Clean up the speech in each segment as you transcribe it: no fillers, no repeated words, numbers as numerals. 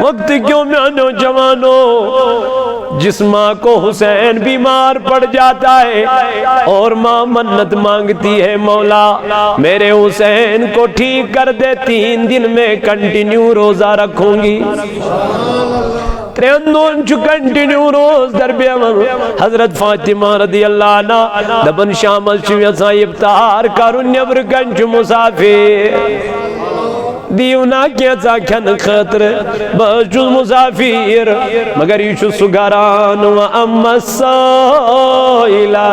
وقت کیوں میں نوجوانوں، جس ماں کو حسین بیمار پڑ جاتا ہے اور ماں منت مانگتی ہے مولا میرے حسین کو ٹھیک کر دے، 3 دن میں کنٹینیو روزہ رکھوں گی، 3 دن چو کنٹینیو روز در بیمن حضرت فاطمہ رضی اللہ عنہ دبن شامل شویسا افطار کرن نبر کنچ مسافر دیونا کیسا کھن خطر بس جز مسافر مگر یہ چھو سگران و اما السائلہ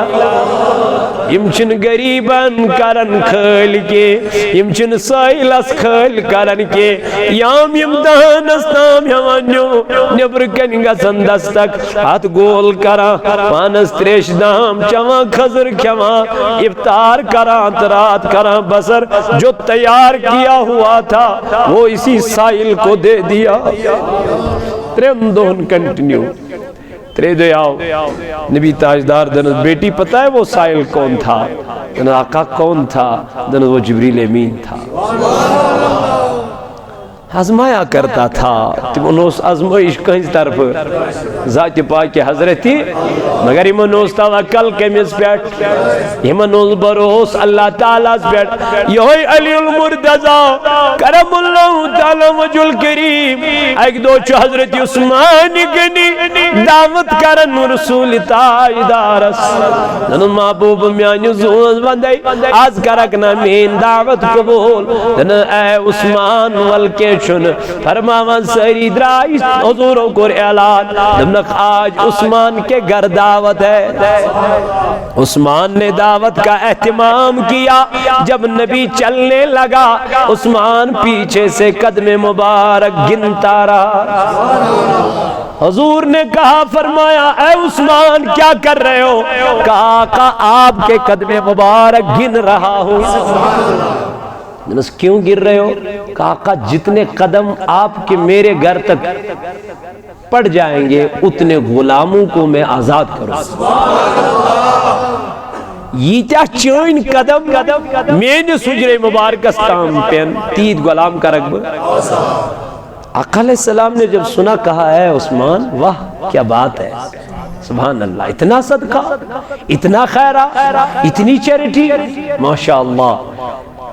یمچن غریبان کرن کھل کے یمچن سائلس کھل کرن کے یام یم دہنستام یمانیو نبر کنگا سندستک ہاتھ گول کرا پانس تریش دام چوان خضر کھوان افطار کرا رات کرا بسر جو تیار کیا ہوا تھا وہ اسی سائل کو دے دیا، 3 دن کنٹینیو 3 دے آؤ نبی تاجدار دنس بیٹی پتہ ہے وہ سائل کون تھا؟ دنس آقا کون تھا؟ دنس وہ جبریل امین تھا، آزمایا کرتا تھا تم انہوس آزمائش کہیں طرف ذات پاک حضرتی مگر ایمنوس توکل کمیز پیٹ ایمنوس بروس اللہ تعالیٰ پیٹ یہوئی علی المرتضی کرم اللہ تعالیٰ وجہ الکریم ایک دو چو حضرت عثمان گنی دعوت کرن رسول تاجدارس دنو محبوب میانی زوز بندائی آز کرکنا مین دعوت قبول دنو اے عثمان والکے چن فرماوان سری درائی حضوروں کو اعلان دمنک آج عثمان کے گھر دعوت ہے، عثمان نے دعوت کا اہتمام کیا، جب نبی چلنے لگا عثمان پیچھے سے قدم مبارک گنتا رہا، حضور نے کہا فرمایا اے عثمان کیا کر رہے ہو؟ کہا آقا آپ کے قدم مبارک گن رہا ہوں، جنس کیوں گر رہے ہو؟ کہ آقا جتنے قدم آپ کے میرے گھر تک پڑ جائیں گے اتنے غلاموں کو میں آزاد کروں، یہ کیا چین قدم میں نے سجرے مبارکستان پین 3 غلام کا رقب۔ آقا علیہ السلام نے جب سنا کہا ہے عثمان واہ کیا بات ہے، سبحان اللہ، اتنا صدقہ، اتنا خیرہ، اتنی چیریٹی، ماشاءاللہ۔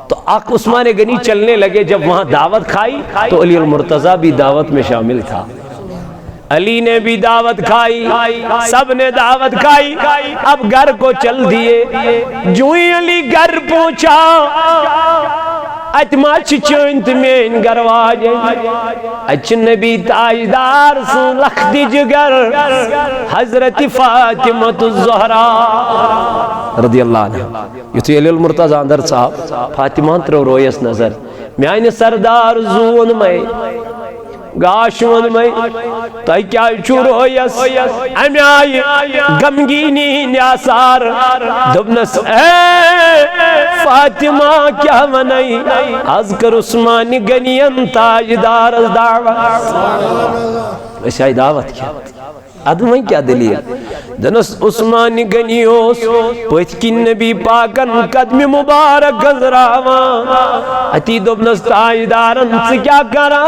تو آقا عثمان غنی چلنے لگے، جب وہاں دعوت کھائی تو علی المرتضی بھی دعوت میں شامل تھا، علی نے بھی دعوت کھائی، سب نے دعوت کھائی، اب گھر کو چل دیے، جو ہی علی گھر پہنچا اتما چچنت میں گرواج اچ نبی تاجدار سن لختی جگر حضرت فاطمہ الزہرا رضی اللہ عنہ یتھی علی المرتضی اندر صاحب فاطمہ ترو رویس نظر میان سردار زون میں گاشون میں تائی کیا چھوڑو یس امی آئی گمگینی نیاسار دبنس اے فاطمہ کیا منائی اذکر عثمان غنین تاجدار از دعوت ایسا ہی دعوت کیا ادمائی کیا دلیل دنس عثمان غنیوس پوچھ کی نبی پاکن قدم مبارک گزراوان اتی دبنس تاجدارن سے کیا کرا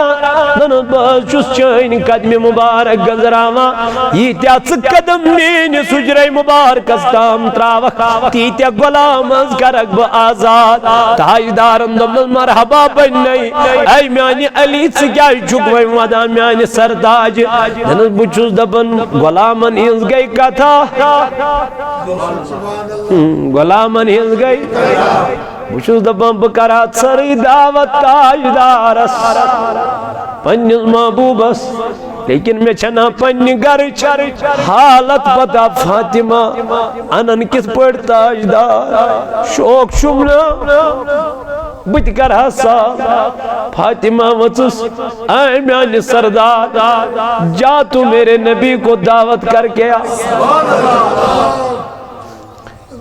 دنس بس چس چین قدم مبارک گزراوان یہ تیات قدم مین سجرے مبارک استام تراوک تیتیا غلام از کرک با آزاد تاجدارن دبنس مرحبا بننائی اے میانی علی سے کیا چکوئی ودا میانی سرداج دنس بچوز دبن غلامن ہنس گئی کتھا غلامن ہنس گئی بچوز دبن بکرات سری دعوت تاجدارس پنیز محبوبس لیکن میں چھنا پنی گر حالت پتا فاطمہ انن کس پڑ تاجدار شوق شمنا بت کر حسا فاطمہ وچس اے میانی سردار جا تو میرے نبی کو دعوت کر کے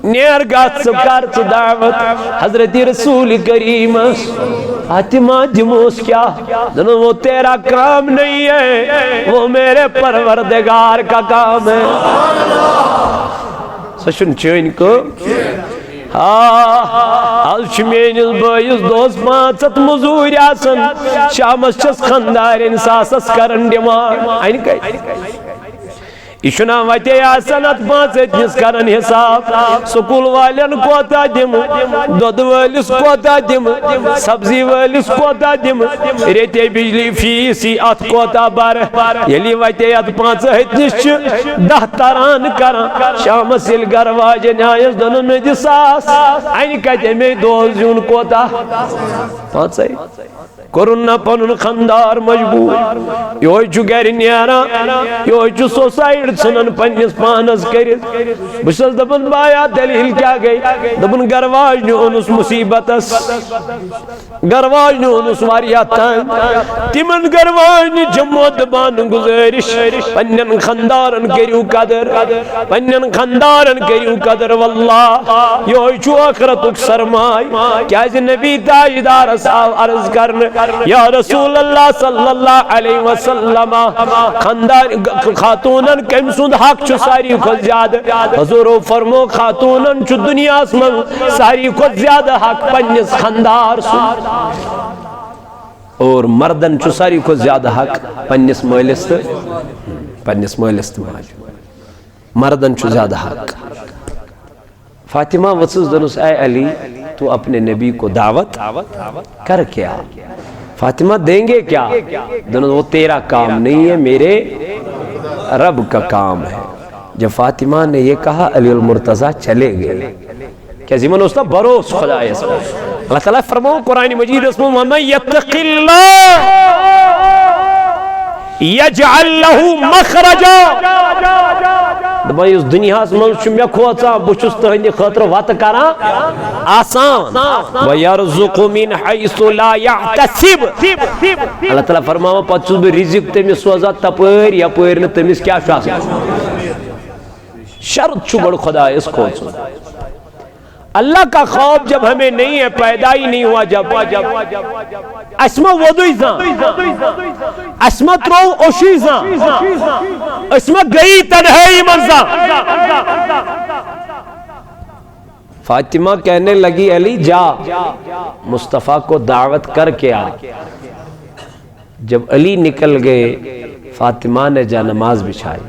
نیر گات سکار تو دعوت حضرت رسول کریم فاطمہ جموس کیا دنو وہ تیرا کام نہیں ہے وہ میرے پروردگار کا کام ہے سشن چین کو آج میانس بٲیِس دۄہس 500 مزوٗرۍ آسان شامس چھس خاندارین ساسس کران ڈِمانڈ انہِ کتہِ یہ چھُنا وتے آسان ات 500 کران حساب سکول والین کوتا دم دۄد وٲلِس کوتا دم سبزی وٲلِس کوتا دم ریتے بجلی فیس ات کوتا بر ییٚلہِ وتے ات 500 نِش چھِ 10 تران کران شامس ییٚلہِ گھر واجن آیس دۄنن مےٚ دِ ساس انہِ کتہِ مے دۄہس زیُن کوتا 500 کوٚرُن نہ پنُن خاندار مجبوٗر یہوے چھُ گرِ نیران یہوے چھُ سوسایڈ ژھٕنان پننس پانس کٔرِتھ بہٕ چھُس دپان بایا دلیل کیٛاہ گٔے دپان گھر واجنہِ اوٚنُس مُصیبتس گھر واجنہِ اوٚنُس واریاہ تنگ تِمن گھر واجنہِ چھِ مودبان گُزٲرِش پننٮ۪ن خاندارن کٔرِو قدر پننٮ۪ن خاندارن کٔرِو قدر واللہ یہوے چھُ ٲخرتُک سرمایہ کیٛازِ نبی تاجدارس آو عرض کرنہٕ یا رسول اللہ صلی اللہ علیہ وسلم خاندان خاتونن کم سند حق چھُ ساری کھۄتہٕ زیادٕ حضورو فرمو خاتونن چھُ دنیاہس منٛز ساری کھۄتہٕ زیادٕ حق پننِس خاندار سُنٛد اور مردن چھُ ساری کھۄتہٕ زیادٕ حق پننِس مٲلِس تہٕ ماجہِ مردن چھُ زیادٕ حق فاطمہ وسوس دنس اے علی تو اپنے نبی کو دعوت کر کیا فاطمہ دیں گے کیا دنس وہ تیرا کام نہیں ہے میرے رب کا کام ہے جب فاطمہ نے یہ کہا علی المرتضی چلے گئے کیا زمن اس بروس خدا ہے اللہ تعالیٰ فرماؤ قرآن مجید اسمه وَمَن يَتَّقِ اللَّهَ يَجْعَلْ لَهُ مَخْرَجًا دپان اس دنیا مز مے کھوژان بہ تہندِ خاطر وتہ کران آسان وَيَرْزُقُ مِنْ حَيْثُ لَا يَحْتَسِبُ اللہ تعالیٰ فرماوان پتہ چھُس بہ رزق تٔمِس سوزان تپٲرۍ یپٲرۍ نہٕ تٔمِس کیاہ چھُ آسان شرط چھُ گۄڈٕ خۄدایس کھوژُن اللہ کا خوف جب ہمیں نہیں ہے پیدا ہی نہیں ہوا جب اسما وضوئی زان اسما ترو اوشی زان اسما گئی تنہائی منزان فاطمہ کہنے لگی علی جا مصطفیٰ کو دعوت کر کے آ جب علی نکل گئے فاطمہ نے جا نماز بچھائی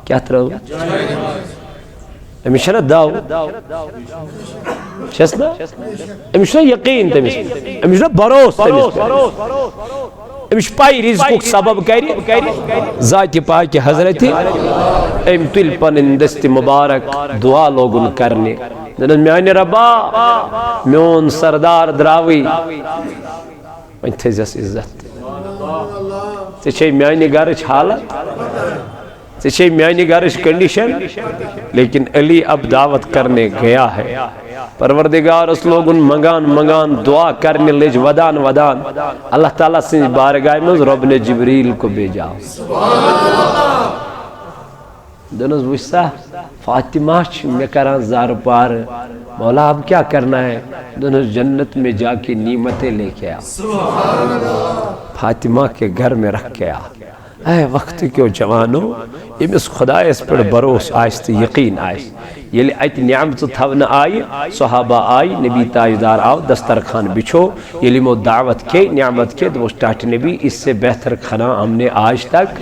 کیا ترہو امشنا داو شسنا امشنا یقین تمس امشنا بروس تمس امش پائی رزقک سبب کری ذات پاک حضرت ام تل پنن دست مبارک دعا لوگن کرنے دنن میانی ربا میون سردار دراوی من تھزس عزت تے میانی گرچ حالت ژے میانی گھرچ کنڈیشن لیکن علی اب دعوت کرنے گیا ہے پروردگار اس لوگن منگان دعا کرنے لج ودان اللہ تعالیٰ سے بارگاہ میں رب نے جبریل کو بھیجا دنس وشسا فاطمہ میں کران زار پار مولا اب کیا کرنا ہے دنس جنت میں جا کے نعمتیں لے کے آ فاطمہ کے گھر میں رکھ کے آ اے وقت کیوں جوانو امس خدا اس پر بروس آئست یقین آئست یلی ایت نعمت تھون آئی صحابہ آئی نبی تاجدار آو دسترخان بچھو یلی مو دعوت کے نعمت کے تو اسٹارٹ نبی اس سے بہتر کھانا ہم نے آج تک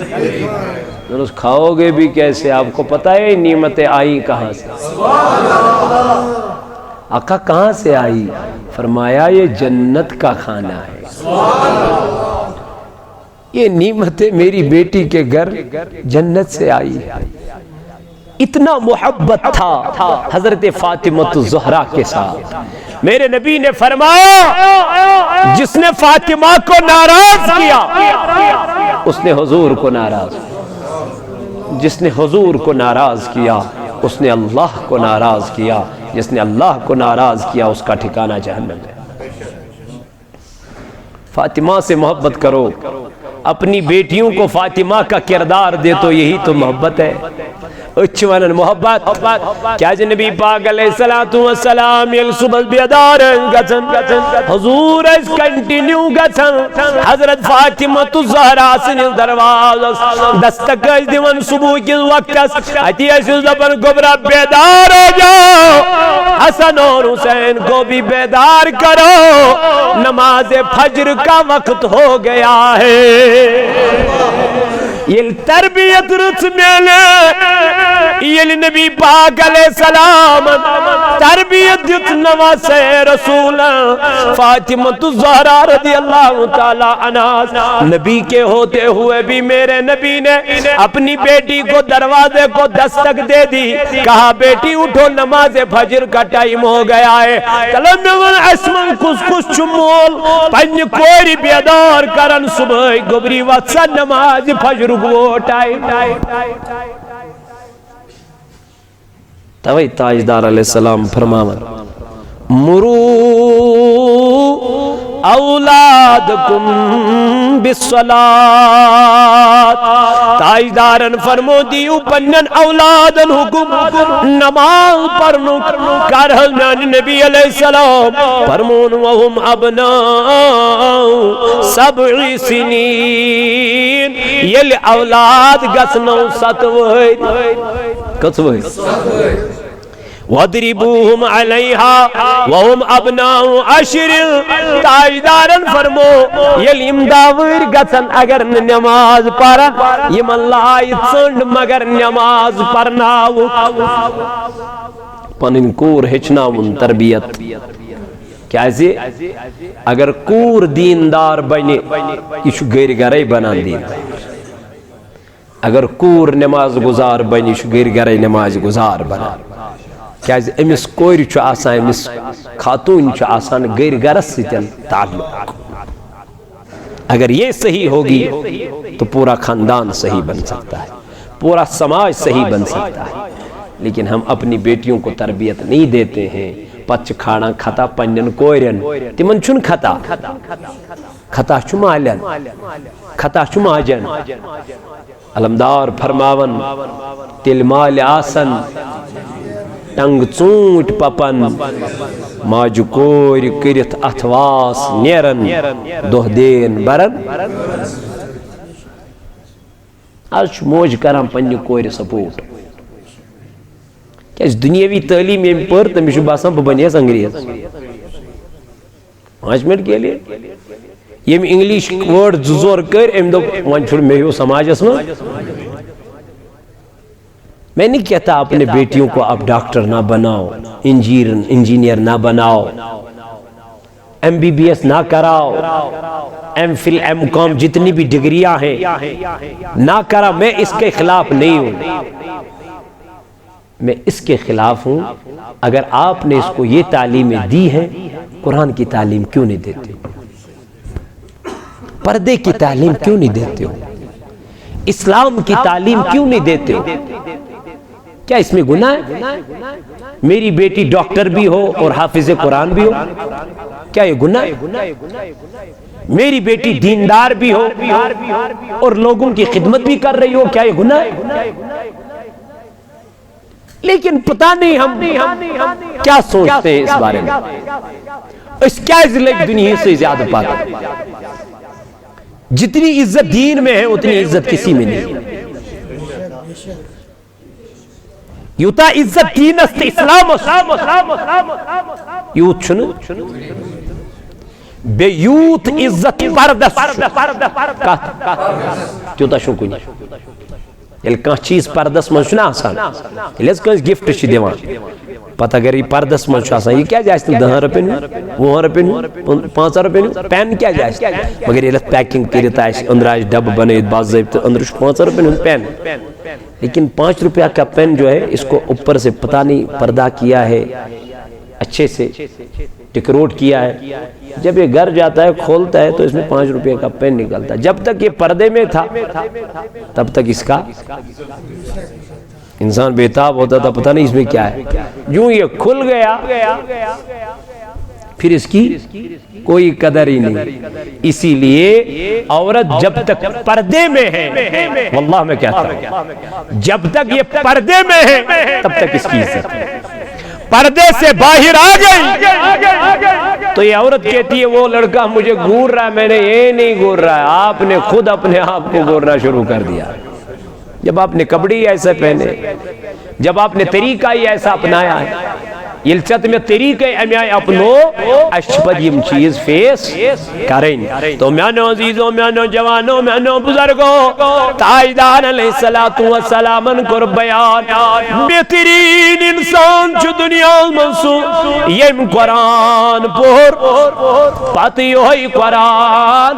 درست کھاؤ گے بھی کیسے آپ کو پتہ ہے نعمتیں آئی کہاں سے آقا کہاں سے آئی فرمایا یہ جنت کا کھانا ہے یہ نعمتیں میری بیٹی کے گھر جنت سے آئی ہے اتنا محبت تھا حضرت فاطمہ الزہرا کے ساتھ میرے نبی نے فرمایا جس نے فاطمہ کو ناراض کیا اس نے حضور کو ناراض کیا جس نے حضور کو ناراض کیا اس نے اللہ کو ناراض کیا جس نے اللہ کو ناراض کیا اس کا ٹھکانہ جہنم ہے فاطمہ سے محبت کرو اپنی بیٹیوں کو فاطمہ کا کردار دے تو یہی تو محبت ہے اچھوانن محبت کیا جی نبی پاک علیہ السلام یل صبح بیدار گچن حضور اس کنٹینیو گچن حضرت فاطمہ الزہرا سن دروازہ دستک دیون صبح کی وقت اتی ایسی زبان گبرا بیدار ہو جاؤ حسن اور حسین کو بھی بیدار کرو نماز فجر کا وقت ہو گیا ہے یہ تربیت رس میلے یہ نبی پاک علیہ السلام تربیت دیت نواز رسول فاطمہ الزہرا رضی اللہ تعالی عنہ نبی کے ہوتے ہوئے بھی میرے نبی نے اپنی بیٹی کو دروازے کو دستک دے دی کہا بیٹی اٹھو نماز فجر کا ٹائم ہو گیا ہے چلو نوان اسمان کس کس چمول پنج کوری بیدار کرن صبح گبری وقت نماز فجر وہ ٹائم توئی تاجدار علیہ السلام فرماون مرو اولادکم بالصلاة تاجدارن فرمو دیو پنن اولادن حکم نماز پرنو کارہل میان نبی علیہ السلام فرمون وهم ابناء 7 سنین یل اولاد گسنو 7 کس وحید وَضْرِبُوهُمْ عَلَيْهَا وَهُمْ أَبْنَاءُ 10 تاجدارن فرمو یل امداور گسن اگر نماز پارا یم اللہ اتسنڈ مگر نماز پرناو پنن کور ہچناون تربیت کیازے اگر کور دیندار بنے یہ گھر گھرے بنان دیندار اگر کور نماز گزار بنے یہ گھر گھرے نماز گزار بنان کیازے امس کور چھ آسان امس خاتون چھ آسان گھر گھرس ستن تعلق اگر یہ صحیح ہوگی تو پورا خاندان صحیح بن سکتا ہے پورا سماج صحیح بن سکتا ہے لیکن ہم اپنی بیٹیوں کو تربیت نہیں دیتے ہیں پچ کھانا کھتا پنن کورن تمن چھن کھتا کھتا چھ مالن کھتا چھ ماجن علمدار فرماون تل مال آسن ٹنگ ژوٗنٛٹھۍ پپن ماجہ کور کرتھ اتھواس نیرن دۄہ دین برن آج موج کران پننہ کور سپورٹ کیاز دنیاوی تعلیم یم پر تمس چھ باسان بہ بنیس انگریز 5 منٹ کے لیے یم انگلش ورڈ زور کر ام دپ ون چھڑ مے ہو سماجس میں میں نہیں کہتا اپنے بیٹیوں کو آپ ڈاکٹر نہ بناؤ انجینئر نہ بناؤ MBBS نہ کراؤ MPhil MCom جتنی بھی ڈگریاں ہیں نہ کرا میں اس کے خلاف نہیں ہوں میں اس کے خلاف ہوں اگر آپ نے اس کو یہ تعلیمیں دی ہیں قرآن کی تعلیم کیوں نہیں دیتے ہو پردے کی تعلیم کیوں نہیں دیتے ہو اسلام کی تعلیم کیوں نہیں دیتے ہو کیا اس میں گناہ ہے میری بیٹی ڈاکٹر بھی ہو اور حافظ قرآن بھی ہو کیا یہ گناہ ہے میری بیٹی دیندار بھی ہو اور لوگوں کی خدمت بھی کر رہی ہو کیا یہ گناہ ہے لیکن پتہ نہیں ہم کیا سوچتے ہیں اس بارے میں اس کیا عزت دنیا سے زیادہ پاتا جتنی عزت دین میں ہے اتنی عزت کسی میں نہیں یوتا عزت دین است اسلام یوت چھنو بے یوت عزت پردس تیوتا شو کنی یل کان چیز پردس من چھنا آسان یل از کنس گفٹ چھ دیوان پتہ اگر یہ پردس من چھ آسان یہ کیا جائے 10 روپے 20 روپے 5 روپے پین کیا جائے مگر یہ پیکنگ کرتا ہے اندر آج ڈب بنے باضابطہ اندر 5 روپے پین لیکن 5 روپیہ کا پین جو ہے اس کو اوپر سے پتہ نہیں پردہ کیا ہے اچھے سے ٹکروٹ کیا ہے جب یہ گھر جاتا ہے کھولتا ہے تو اس میں 5 روپے کا پین نکلتا ہے جب تک یہ پردے میں تھا تب تک اس کا انسان بے تاب ہوتا تھا پتہ نہیں اس میں کیا ہے جو یہ کھل گیا پھر اس کی کوئی قدر ہی نہیں. اسی لیے عورت جب تک پردے میں ہے، واللہ میں کہتا ہوں جب تک یہ پردے میں ہے تب تک اس کی عزت ہے. پردے سے باہر آ گئی تو یہ عورت کہتی ہے وہ لڑکا مجھے گھور رہا ہے، میں نے یہ نہیں گھور رہا ہے، آپ نے خود اپنے آپ کو گھورنا شروع کر دیا. جب آپ نے کپڑے ایسے پہنے، جب آپ نے طریقہ ہی ایسا اپنایا ہے، یلچت میں طریقہ امیائی اپنو اشپد یم چیز فیس کریں. تو میانو عزیزوں، میانو جوانوں، میانو بزرگوں، تاجدار علیہ السلام کر بیان بہترین انسان چو دنیا منصور یم قرآن پور پاتی ہوئی قرآن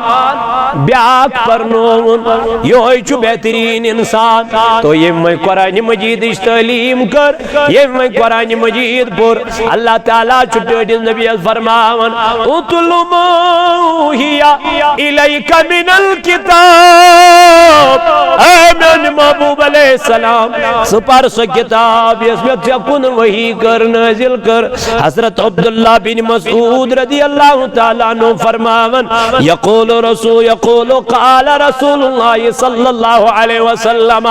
بیاک پرنون یہ چو بہترین انسان. تو یم قرآن مجید تعلیم کر، یم قرآن مجید پور اللہ تعالیٰ چھٹے نبی فرماون اتل ما اوحیا الیک من الکتاب. اے من محبوب علیہ السلام سپر سو کتاب اس میں چکن وحی کر نازل کر. حضرت عبداللہ بن مسعود رضی اللہ تعالیٰ عنہ فرماون یقول قال رسول اللہ صلی اللہ علیہ وسلم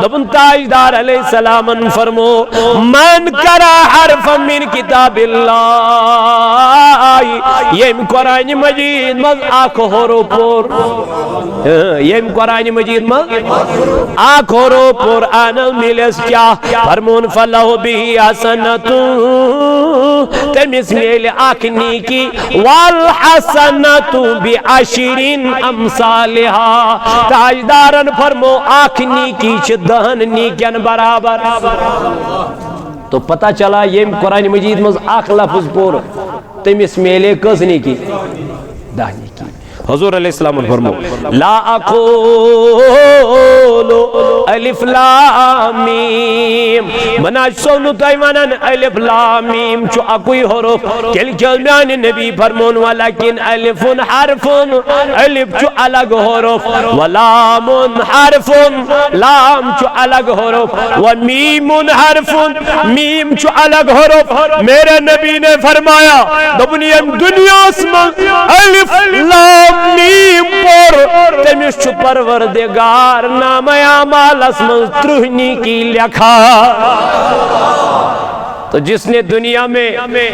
دبن تاجدار علیہ السلام فرمو من کرا حرف من کتاب اللہ یم قرآن مجید مز آکھ ہورو پور، یم قرآن مجید مز آکھ ہورو پور آنل ملس کیا فرمون فلہ بھی حسنت تمس میل آکھ نیکی والحسنت بعشرین امثالہا. تاجدارن فرمو آکھ نیکی چھ دہن نیکین برابر. تو پتہ چلا یہ قرآن مجید مز آخ لفظ پور تمس میلے کس نیکی دہنی کی. حضور علیہ السلام فرمو لا اقول الف لام میم منا سونو تایمانن الف لام میم چو اکوئی حروف کل میان نبی فرمون ولیکن الف حرف الف چو الگ حروف ولام حرف لام چو الگ حروف ومیم حرف میم چو الگ حروف. میرے نبی نے فرمایا دبنیم دنیا اسم الف لام میم پر تمس چھ پروردگار نام اعمال اسم ترہنی کی لکھا. تو جس نے دنیا میں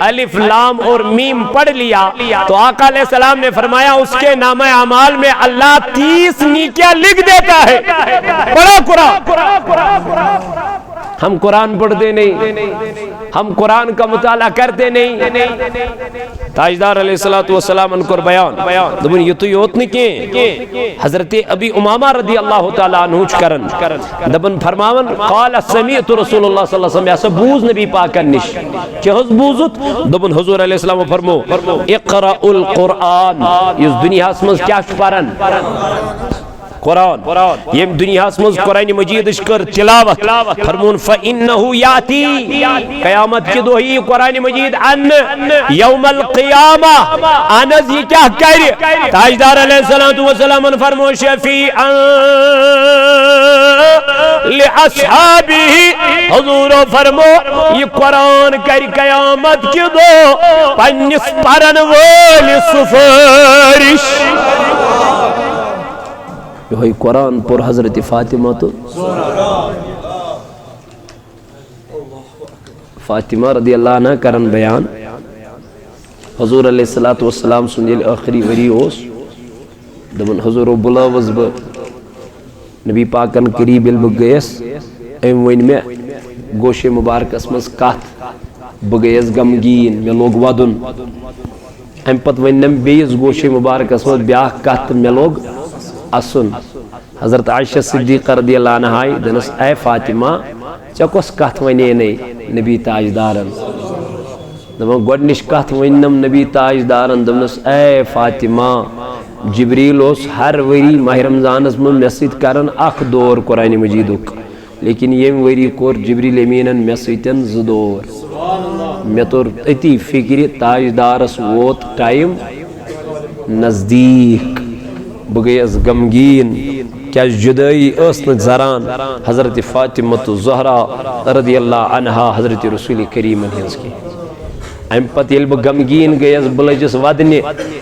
الف لام اور میم پڑھ لیا تو آقا علیہ السلام نے فرمایا اس کے نام اعمال میں اللہ 30 نیکیاں لکھ دیتا ہے. پڑھا قرآن. ہم قرآن پڑھتے نہیں، ہم قرآن کا مطالعہ کرتے نہیں. تاجدار علیہ السلام انکر بیان دبن یہ تو یوت نکیں. حضرت ابی امامہ رضی اللہ تعالیٰ عنہ کرن دبن فرماون قال سمیعت رسول اللہ صلی اللہ علیہ وسلم ایسا بوز نبی پاکن نش کہ حض بوزت دبن حضور علیہ السلام فرمو اقرأ القرآن. اس دنیا اسمز کیا پرن قرآن. یم دنیا اسمز قرآن مجید اشکر تلاوت فرمون فإنہو یاتی قیامت کی دوہی قرآن مجید ان یوم القیامہ آنز یہ کیا کر تاجدار علیہ السلام فرمون شفیعا لأصحابی. حضور فرمو یہ قرآن کر قیامت کی دو پنس پرن والی سفارش. یہ قرآن پر حضرت فاطمہ تو فاطمہ رضی اللہ عنہ کرن بیان حضور علیہ السلام سنیل آخری وری اوس دمن حضور بلاوز با نبی پاکن قریب علم گیس ایم وین میں گوش مبارک اسمز کات بگیس غمگین میں لوگ ودن ام پت ونم بیس گوش مبارک اسمز بیاہ کات میں لوگ اسن. حضرت عائشہ صدیقہ رضی اللہ عنہ آئی دنس اے فاطمہ چکوس کت ونے نہیں نبی تاجدارن دمن گوڑنش کت ونم نبی تاجدارن دمنس اے فاطمہ جبریل اس ہر وری ماہ رمضانس من مسجد کرن اخ دور قرآن مجیدک لیکن یم وری کور جبریل امینن مسجدن زدور. میں تو اتی فکر تاجدارس ووت ٹائم نزدیک بگیس غمگین کیا جدائی اسن زران حضرت فاطمہ الزہرا رضی اللہ عنہا حضرت رسول کریم ہنس کی. ام پتہ یل بہ غمگین گیس بہ لجس ودنہ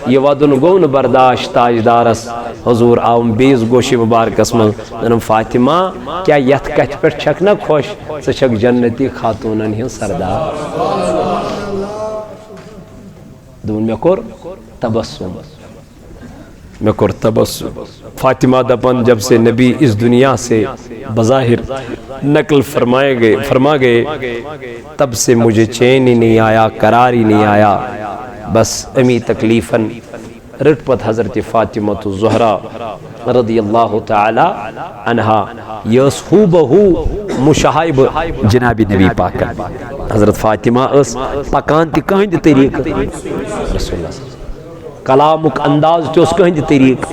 یہ ودن گو نہ برداشت تاجدارس حضور آوم بیس گوشی مبارکس من دنم فاطمہ کیا یت کتھ پہ چھک نہ خوش ژٕ چھکھ جنتی خاتونن ہن سردار دون مے کور تبسم میں کور تبسم فاطمہ دپن جب سے نبی اس دنیا سے بظاہر نقل فرما گئے تب سے مجھے چین ہی نہیں آیا قرار ہی نہیں آیا بس امی تکلیفاً رٹ پت حضرت فاطمہ الزہرا رضی اللہ تعالی عنہا یس ہو بہو مشاہب جناب نبی پاک حضرت فاطمہ اس پکان تی کہند طریق رسول اللہ کلامک انداز تی اس کہند طریق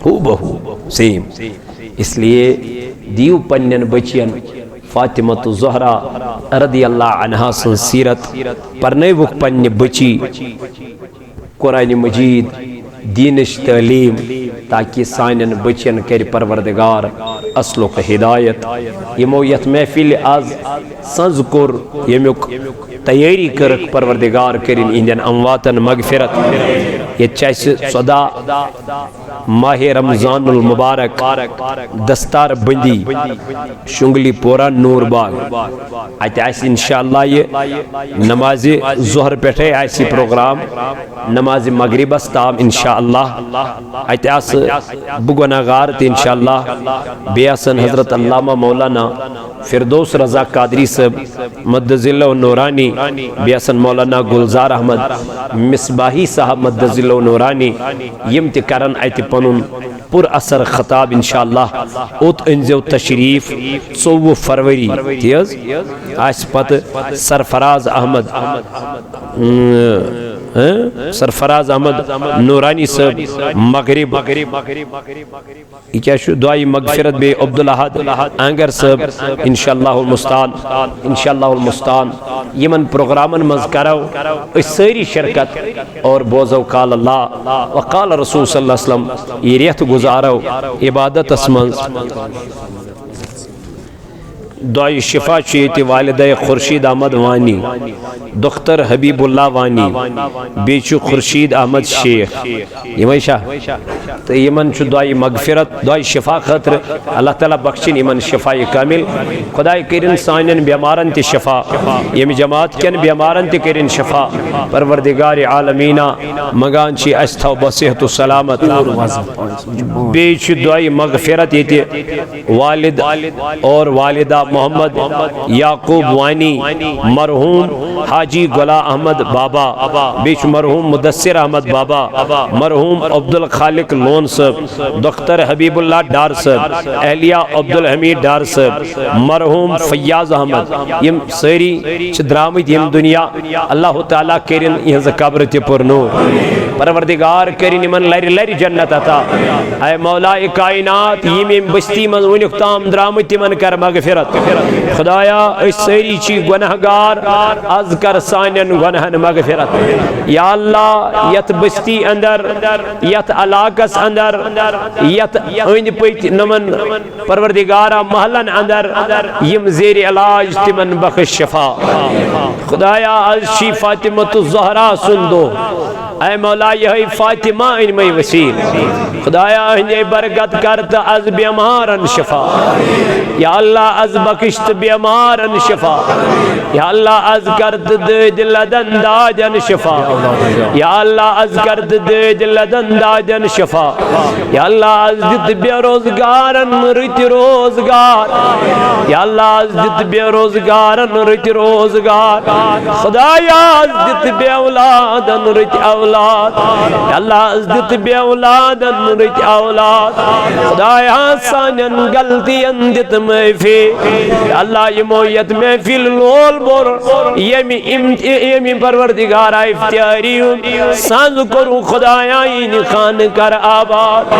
ہو بہو سیم اس لیے دیو پنن بچین فاطمہ الزہرا رضی اللہ عنہا سن سیرت پرنے وک پنن بچی قرآن مجید دینش تعلیم تاکہ سانن بچین کر پروردگار اصلک ہدایت یمو یت محفل آز سنز کور یمیک تیاری کرک پروردگار کرن اندین امواتن مغفرت یہ چیس صدا ماہ رمضان المبارک دستار بندی شنگلی پورا نور باغ ات آس انشاءاللہ یہ نماز ظہر پٹھے آسی پروگرام نماز مغرب تام انشاءاللہ ات آس بگناغار تی انشاءاللہ بیاسن حضرت علامہ مولانا فردوس رضا قادری صاحب مدذلہ و نورانی بیاسن مولانا گلزار احمد مصباحی صاحب مدذلہ و نورانی یم تی کرن ایت پنن پر اثر خطاب انشاءاللہ اوت انزو تشریف 24 فروری تیز آس پت سرفراز احمد نورانی صاحب مغرب یہ کیا شو دعائی مغفرت بے عبدالحد انگر صاحب انشاءاللہ المستان یمن پروگرامن مز کرو اس ساری شرکت اور بوزو قال اللہ وقال رسول صلی اللہ علیہ وسلم یہ ریت گزارو عبادت اسمنز دعائی شفا چیتی والدہ خورشید احمد وانی دختر حبیب اللہ وانی بیچو خورشید احمد شیخ یمن شاہ تو یمن چو دعائی مغفرت دعائی شفا خطر اللہ تعالیٰ بخشن یمن شفائی کامل خدای کرن سائنن بیمارن تی شفا یم جماعت کن بیمارن تی کرن شفا پروردگار عالمینہ مگان چی استھو بصحت و سلامت بیچو دعائی مغفرت یہ تی والد اور والدہ محمد یعقوب وانی مرحوم حاجی گلا احمد بابا بیچ مرحوم مدثر احمد بابا مرحوم عبدالخالق لون صاحب دختر حبیب اللہ ڈار صاحب اہلیہ عبدالحمید ڈار صاحب مرحوم فیاض احمد یم سری چدرامت یم دنیا اللہ تعالیٰ کرن یہ قبر تی پر نور پروردگار کرن من لری جنت عطا اے مولا کائنات یم بستی من ونک تام درامت من کر مغفرت خدایا اس سری چی گناہگار از کر سانن گناہن مغفرت یا اللہ یت بستی اندر یت علاقس اندر یت اند پیت نمن پروردگارا محلن اندر یم زیر علاج تمن بخش شفا خدایا از شی فاطمہ الزہرا سندو اے مولا یہ فاطمہ ان میں وسیل خدایا انہیں برکت کرتا از بیمارن شفا یا اللہ از بکشت بیمارن شفا یا اللہ از کرد دید لدن داجن شفا یا اللہ از کرد دید لدن داجن شفا یا اللہ از دید بے روزگارن رت روزگار یا اللہ از دید بے روزگارن رت روزگار خدایا از دید بے اولادن رت اولاد یا اللہ از دید بے اولادن رت اولاد خدایا سانن غلطی اندت محفی یا اللہ یہ مویت محفل لول بور یمی پروردگار افتیاریون سانز کرو خدایا این خان کر آباد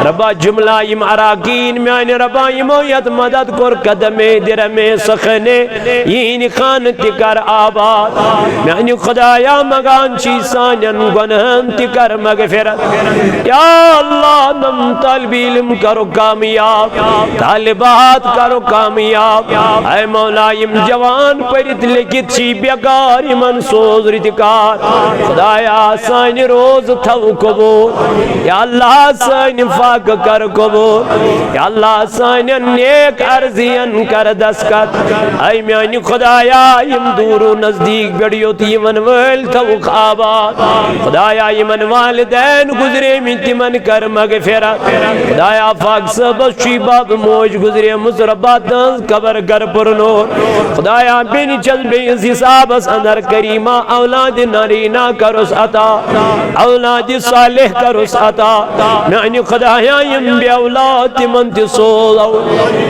ربا جملہ یم عراقین میان ربا یہ مویت مدد کر قدم درم سخنے این خان تکر آباد میان خدایا مگان چی سانن گنہن تکر مغفرت یا اللہ نم طالب علم کرو کام کامیاب طالبات کرو کامیاب اے مولا یم جوان پرت لکھت چھی بیکار یمن سوز رتکار خدایا سانی روز تھو قبول یا اللہ سانی فاق کر قبول یا اللہ سانی نیک عرضین کر دسکت اے میانی خدایا یم دور و نزدیک بیڑیو تی یمن ویل تھو آباد خدایا یمن والدین گزرے میں تمن کر مغفرت خدایا فاق سبس چی باب موج گزرے مصربات قبر گر پر نور خدایا بین چل بیس حساب اس اندر کریمہ اولاد نارینا کرس عطا اولاد صالح کرس عطا معنی خدایا یم بی اولاد تمن تی سولو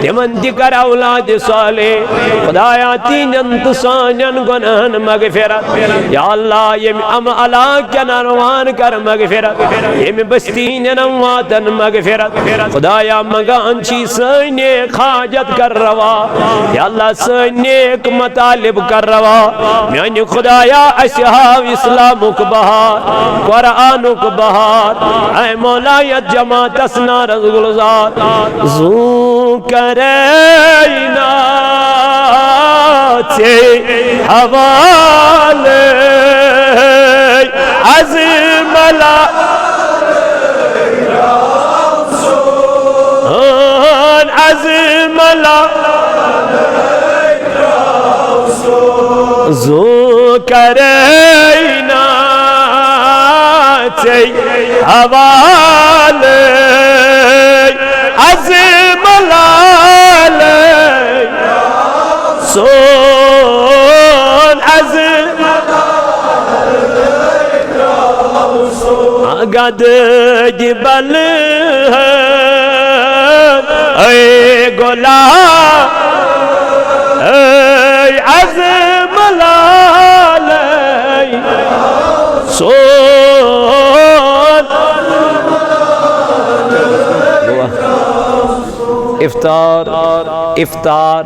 تمن تی کر اولاد صالح خدایا تین انتسانین گنہن مغفرت یا اللہ یم ام علا کنروان کر مغفرت یم بستین نواتن مغفرت خدایا مگان چی سینیک حاجت کر روا یا اللہ سینیک مطالب کر روا میانی خدایا اسحاب اسلامک بہار قرآنک بہار اے مولایت جماعت اسنا رزگلزار زو کرینا تے حوالے عظیم اللہ عظیم اللہ زو کرینا تے حوالے عظیم اللہ سون عظیم گد جبل اے گلا اے عظم لالی سون افطار افطار افطار